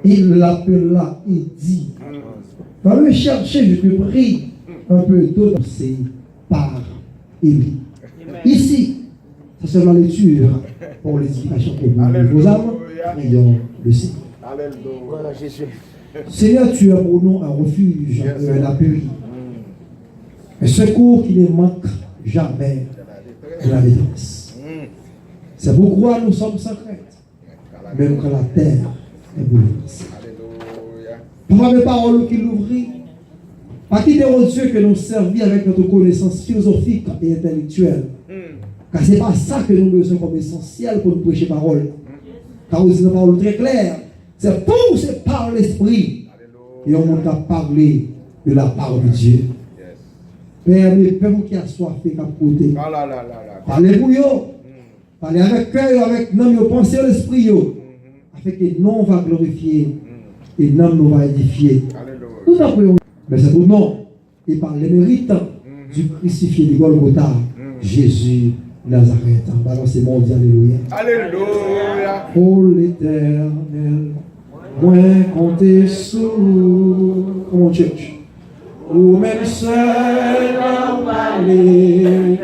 Il l'appela, il dit, va me chercher, je te prie, un peu d'eau par Élie. Ici, ça c'est la lecture pour l'édification et vos âmes. Prions le Seigneur. Voilà Jésus. Seigneur, tu as pour nous un refuge, un appui, un secours qui ne manque jamais de la détresse. C'est pourquoi nous sommes sans crainte, même quand la terre est bouleversée. Par les paroles qui l'ouvrit, pas quitter au Dieu que nous servit avec notre connaissance philosophique et intellectuelle. Car ce n'est pas ça que nous besoin comme essentiel pour nous prêcher parole. Car vous dites une parole très claire. C'est pour, c'est par l'esprit. Et on monte à parler de la parole de Dieu. Père, mais Père qui a soif et qui a côté. Parlez pour eux. Parlez avec cœur, avec nom, pensez à l'esprit. Afin que nous va glorifier et nous va édifier. Nous apprenons. Mais c'est au nom et par les mérites du crucifié de Golgotha, Jésus Nazareth. Balancez-moi, on dit Alléluia. Alléluia. Oh l'Éternel, moins compter sous mon church. Ou même seul en parler.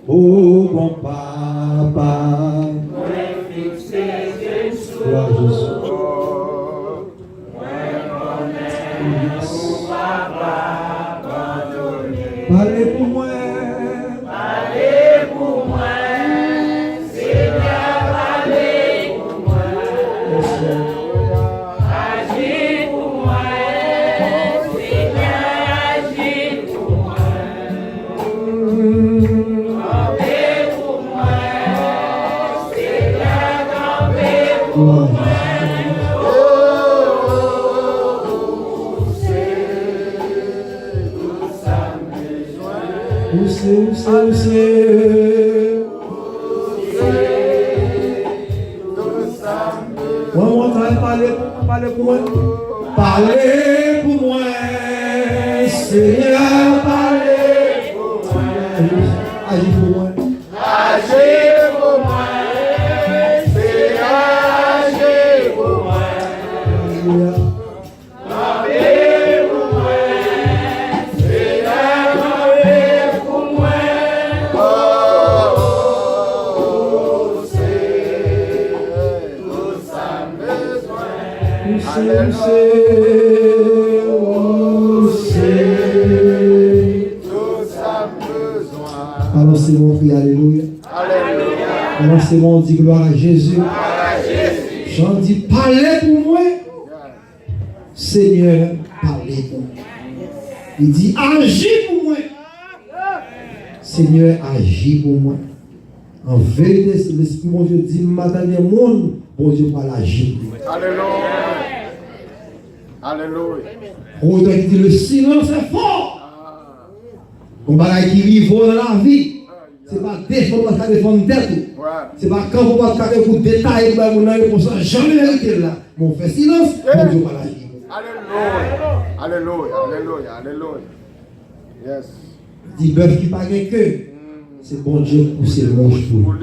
Oh bon papa, gloire à Jésus. Parlez pour moi. Parlez pour moi. Seigneur, parlez pour moi. Agis pour moi. Seigneur, agis pour moi. Campez pour moi. Seigneur, campez pour moi. Parlez pour moi. Parlez pour moi. Seigneur, parlez pour moi. Agis pour moi. Agis pour moi. Seigneur, agis pour moi. Campez pour moi. Seigneur, campez pour moi. Oh, c'est tout ça besoin. Alors c'est bon, crie Alléluia. Alors c'est bon, on dit gloire à Jésus. J'en dis, parlez pour moi. Seigneur, parlez pour moi. Il dit, agis pour moi. Seigneur, agis pour moi. En vérité, l'Esprit, mon Dieu, dit, matin, monde, bon Dieu, parle agir. Alléluia. Alléluia. On doit dire, le silence est fort. On va qui vivent dans la vie. Ce n'est pas défendre parce qu'on défend tête. Ce n'est pas quand on va faire pour détailler, on a pour ça, jamais vérité là. Mais on fait silence, bon Dieu, parle agir. Alléluia. Alléluia. Alléluia. Alléluia. Yes. Dit bœuf qui pas gagne que. C'est bon Dieu pousser le manche pour.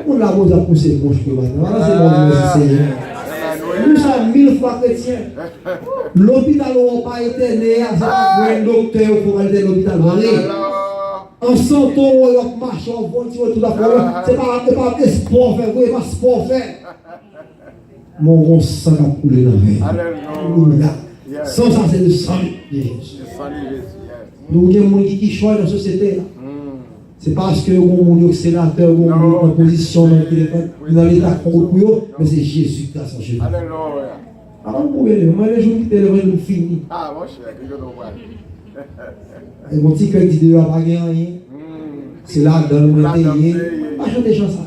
On l'a beau à pousser le manche pour maintenant. Voilà, c'est bon Dieu, Seigneur. Nous sommes 1000 fois chrétiens. L'hôpital n'a pas été né, c'est un docteur pour aller à l'hôpital. En santé, on marche, on va tout à fait. C'est pas sport faire, c'est pas sport faire. Mon sang a coulé dans la vie. Alléluia. Sans ça, c'est le sang de Jésus. Nous avons des gens qui choisissent dans la société. C'est parce que nous sommes sénateurs, nous sommes en position dans l'état pour eux, mais c'est Jésus qui a son chemin. Alléluia. Alors, vous pouvez moi, les jours qui étaient là, nous finissons. Ah, mon cher, je ne vois pas. Et mon petit cœur dit de la bague rien. C'est là, dans le monde, pas chanter chanson.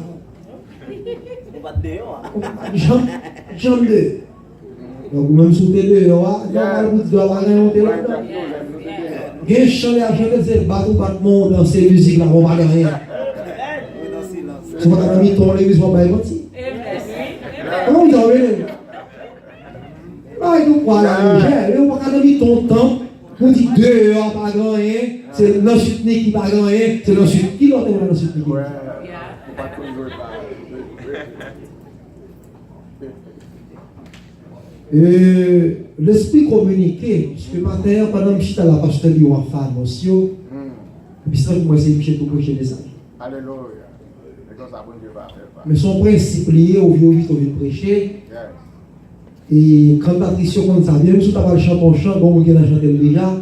On va dehors. Jambe deux. Donc, même sous tes deux, on va vous dire la bague rien. Il y a un chant à chanter, c'est battement dans ces musiques-là, on va rien. C'est pas qu'on a mis ton l'église pour pas y mentir. Comment vous avez ah, il nous parle là, il n'y a pas mis ton temps pour dire dehors, pas rien, c'est l'ensuite qui pas rien, c'est l'ensuite qui l'autre dans l'ensuite qui. L'esprit communiqué, parce que matin, pendant que je suis à la pasteur, il y a un fan aussi. Et puis ça, moi, c'est Michel tout prêcher des âges. Alléluia. Et comme ça, bon Dieu va faire. Mais son principe lié au vieux vite, au vieux prêcher. Et quand Patricia compte ça, bien sûr, tu vas chanter un chant, bon, on a chanté déjà.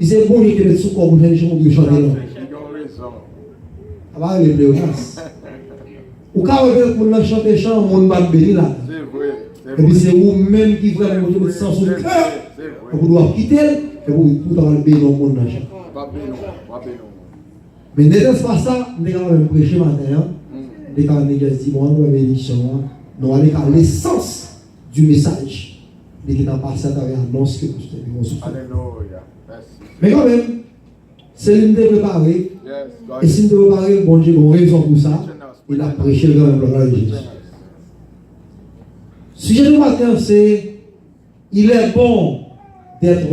Et c'est bon, il y a des sous comme vous avez chanté là. Ça va aller plus grâce. Ou quand on a chanté chant, on va béni là. C'est vrai. Et puis c'est vous-même qui vraiment vous mettez sens sur le cœur. Vous doivez quitter et vous allez bénir le monde dans le chant. Mais n'était-ce pas ça, nous avons même prêché matin. Nous avons dit, bon, nous avons bénédiction. Nous allons à l'essence du message. Nous avons passé à travers l'annonce que nous avons souffert. Alléluia. Merci. Mais quand même, c'est l'une de préparer. Et si nous devons préparer, bon Dieu, on a raison pour ça. Il a prêché le grand gloire de Jésus. Le sujet du matin, c'est il est bon d'être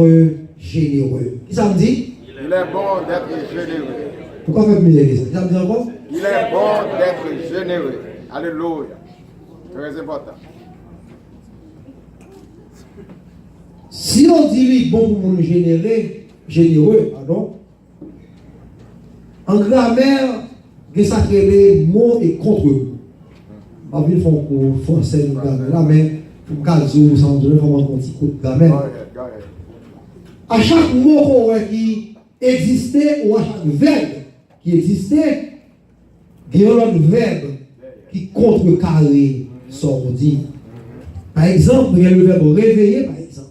généreux. Qui ça me dit? Il est bon d'être généreux. Pourquoi faire mieux que ça? Ça me dit encore? Il est bon d'être généreux. Alléluia. Très important. Si on dit bon pour mon généreux, pardon, en grammaire, il y a les mots et contre-mots. Je ne vais pas faire un cours français de grammaire, mais pour le cas où ça me donne un petit coup de grammaire. À chaque mot qui existait ou à chaque verbe qui existait, il y a un autre verbe qui contrecarre son dit. Par exemple, il y a le verbe réveiller, par exemple.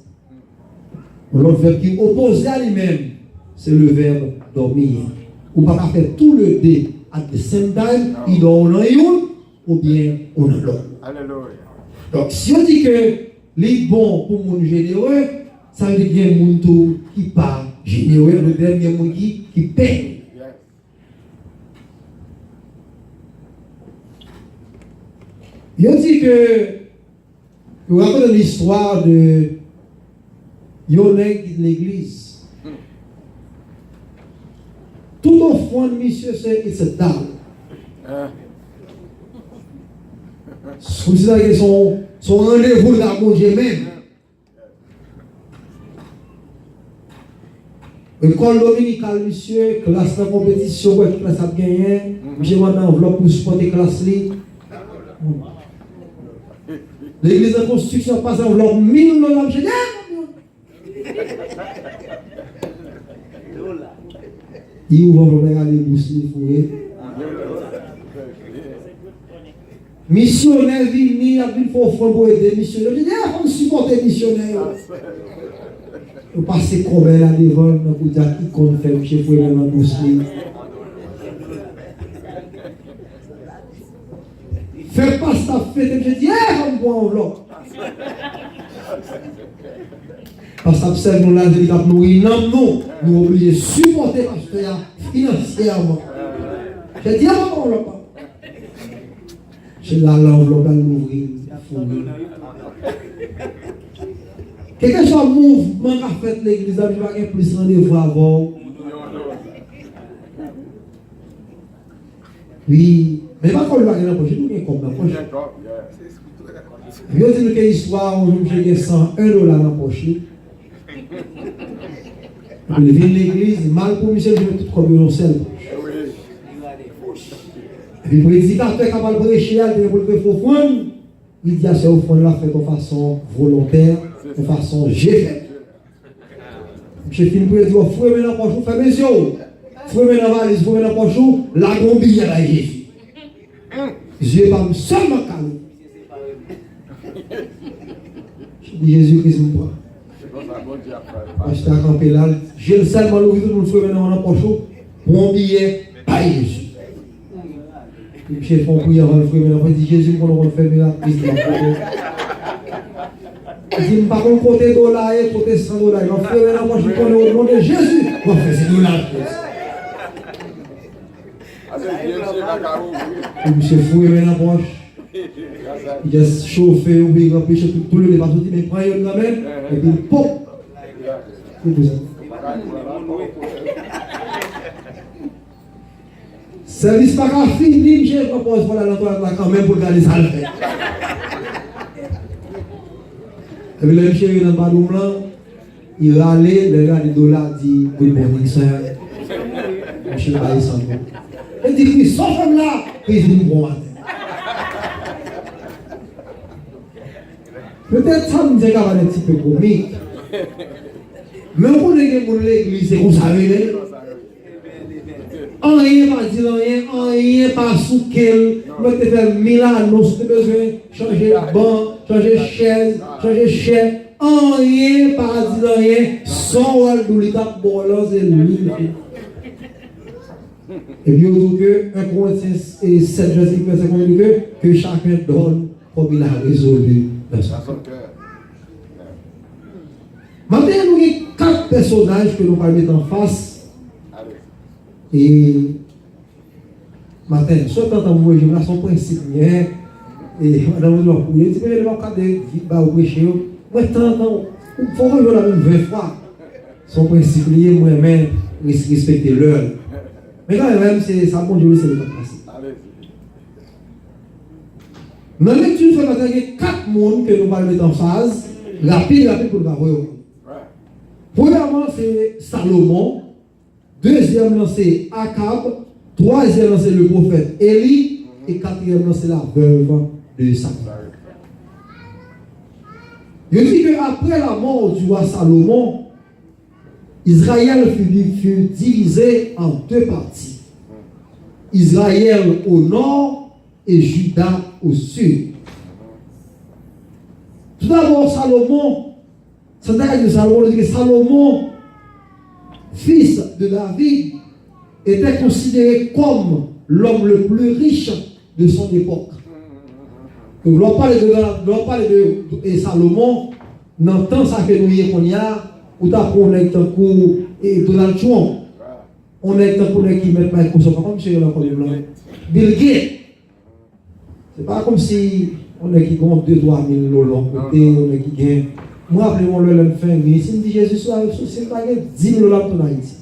L'autre verbe qui est opposé à lui-même, c'est le verbe dormir. On ne peut pas faire tout le dé at the same time, il dort en une ou bien on en l'autre. Alléluia. Donc, si on dit que les bons pour mon généreux, ça veut dire qu'il y a un monde qui part généreux, le dernier monde qui paye. Il dit que, vous racontez l'histoire de Yoneg de l'église. Tout au fond de monsieur, c'est it's a down. C'est son rendez-vous dans mon Dieu même. École dominicale, monsieur, classe de compétition, ouais, classe a gagné. J'ai maintenant enveloppe pour supporter classe li. L'église de construction passe enveloppe 1000 $. J'ai dit, il ouvre le aller bousser fouet. Missionnaire vini, a vu pour aider missionnaire. Je dis, on supporte missionnaire. Vous passez combien là devant, vous dites qui compte faire chez vous dans la bousser. Fais pas ça fête, je dis, on boit enveloppe. Parce que ça, nous l'avons dit, nous obligés de supporter pasteur financièrement. Je dis, on ne l'a pas. Je l'ai l'enveloppe à l'ouvrir. Quelque chose mouvement qu'a fait l'église, il va y avoir plus rendez-vous avant. Oui, mais pas qu'on va gagner la poche, nous gagnons comme la poche. Je veux dire que l'histoire où j'ai gagné $101 dans la poche. Je viens de l'église, mal pour Michel, je vais tout comme un seul. Et le prédicateur est capable de prêcher, il faut prendre. Il dit à ce fond là fait de façon volontaire, de façon j'ai fait. Je finis pour dire, fouet dans la poche, fais mes yeux. Fouet dans la valise, fouet dans la poche, la gombille à Jésus. Je vais pas seulement calmer. Je dis Jésus-Christ me prend. Je suis campé là, j'ai le seulement l'ouvrir tout le fouet dans la poche, pour un billet, pas Jésus. Les chefs font prier avant le fruit, mais après, dit Jésus, qu'on va faire miracle. Il dit, par contre, côté dollar et côté $100. Il va faire moi, je connais au nom de Jésus. On va faire ces dollars. Et monsieur fouille maintenant poche. Il a chauffé, oublié, empêché tout le débat. Il dit, mais prends une quand même. Et puis, pop. C'est tout ça. Service pas fini, je propose pour la quand même pour garder ça. Et puis le chéri dans le ballon blanc, il râlait, le gars du dollar dit good morning, sir. Je suis là, il s'en va. Il dit oui, sans femme là, il dit bon matin. Peut-être ça me dit qu'il y a un petit peu comique. Mais on connaît que l'église, c'est comme ça, rien pas dire rien pas sous quel. Moi, tu fais Milano, si tu as besoin, changer banc, changer chaise, rien pas dire rien, sans avoir de l'état bon, là, c'est lui. Et puis, on dit que 1 Corinthiens 7, verset 5, que chacun donne comme il a résolu dans son cœur. Maintenant, nous avons 4 personnages que nous allons mettre en face. Et maintenant, soit quand on voit son principe, et madame nous a dit, tu peux aller voir de vie, au péché. Moi, il faut que je la même 20 fois. Son principe, moi-même, respecter l'heure. Mais quand même, c'est ça, bon Dieu, c'est le principe. Dans la lecture, il y a 4 mondes que nous allons mettre en phase, rapide pour le voir. Premièrement, c'est Salomon. Deuxièmement, c'est Akab. Troisièmement, c'est le prophète Élie. Et quatrièmement, c'est la veuve de Salomon. Je dis qu'après la mort du roi Salomon, Israël fut divisé en 2 parties. Israël au nord et Juda au sud. Tout d'abord, Salomon, c'est-à-dire que Salomon, fils de David, était considéré comme l'homme le plus riche de son époque. Donc, l'on parle de Salomon, dans le temps que nous avons, où tu as et Donald Trump, on est pour qui met pas comme ça, comme si on a blanc. Bill Gates, c'est pas comme si on est qui compte 2-3 000 lolos côté, on est qui gagne. Moi, après, on le fait un si me dit Jésus, c'est pas 10 000 dollars pour Haïti.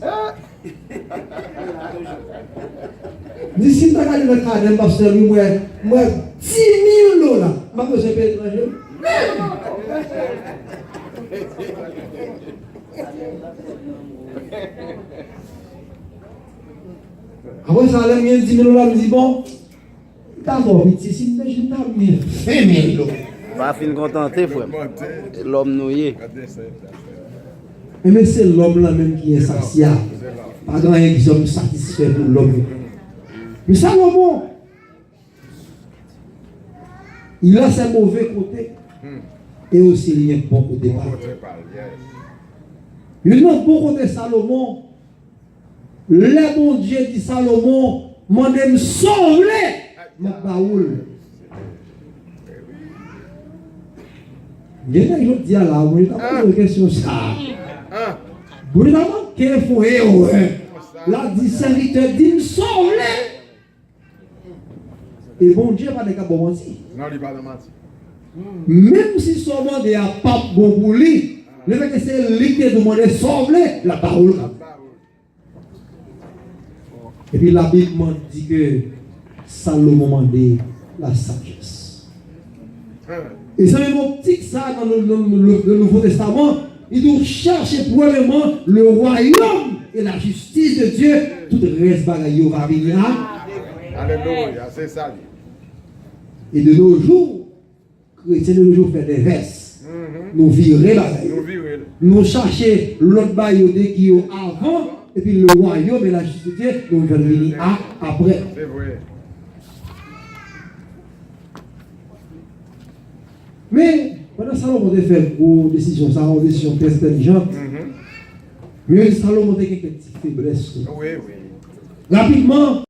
Dis si tu as gagné le cadre, parce que moi, 10 000 dollars, je ne sais pas étranger. Après ça, elle me dit 10 000 dollars, je dis bon, d'abord, si je n'ai pas mis 20 000 dollars. Pas fin contenté, frère. L'homme noyé. Mais c'est l'homme là même qui est insatiable. Pas grand qui sont satisfaits pour l'homme. Mais Salomon, il a ses mauvais côtés et aussi il y a un bon côté. Il y a un bon côté Salomon. Le bon Dieu dit Salomon, m'en aime sauver ma baoule. Je vais dire là, je vais poser une question ça. Vous avez quel foyer la dit serviteur dit me sauver. Et bon Dieu pas de cas bon mentir. Non, il pas de mentir. Même si seulement des pas bon pour lui, le fait que c'est lui qui demande sauver la parole. Et puis la Bible dit que Salomon demandait la sagesse. Et c'est même optique ça dans le Nouveau Testament. Il doit chercher premièrement le royaume et la justice de Dieu. Tout le reste bagaille va venir. Alléluia, c'est ça. Et de nos jours, chrétiens de nos jours fait des verses. Nous virer bagaille. Nous chercher l'autre bagaille qui est avant. Et puis le royaume et la justice de Dieu, nous venons venir après. C'est vrai. Mais, pendant que Salomon a fait une décision, ça une décision très intelligente, mais Salomon a quelques petites faiblesses. Oui, oui. Rapidement,